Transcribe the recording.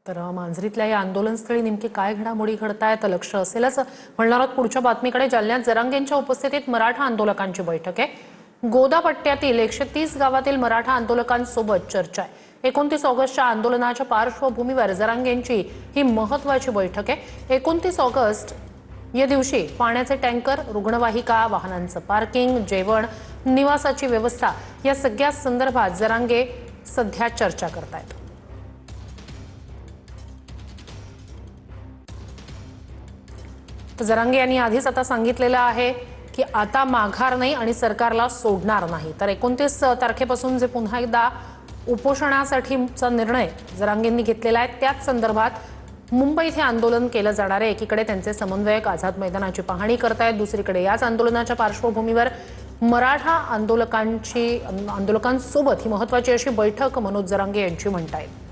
तर मांजरीतल्या या आंदोलनस्थळी नेमकी काय घडामोडी घडतायत लक्ष असेलच म्हणणार आहोत पुढच्या बातमीकडे। जालन्यात जरांगेंच्या उपस्थितीत मराठा आंदोलकांची बैठक आहे। गोदा पट्ट्यातील 130 गावातील मराठा आंदोलकांसोबत चर्चा आहे। 29 ऑगस्टच्या आंदोलनाच्या पार्श्वभूमीवर जरांगेंची ही महत्त्वाची बैठक आहे। 29 ऑगस्ट या दिवशी पाण्याचे टँकर, रुग्णवाहिका, वाहनांचं पार्किंग, जेवण, निवासाची व्यवस्था या सगळ्या संदर्भात जरांगे सध्या चर्चा करतायत। जरांगे यांनी आधीच आता सांगितलेलं आहे की आता माघार नाही आणि सरकारला सोडणार नाही। तर 29 तारखेपासून जे पुन्हा एकदा उपोषणासाठीचा निर्णय जरांगेंनी घेतलेला आहे त्याच संदर्भात मुंबईत हे आंदोलन केलं जाणार आहे। एकीकडे त्यांचे समन्वयक आझाद मैदानाची पाहणी करतायत, दुसरीकडे याच आंदोलनाच्या पार्श्वभूमीवर मराठा आंदोलकांसोबत ही महत्त्वाची अशी बैठक मनोज जरांगे यांची म्हणतायत।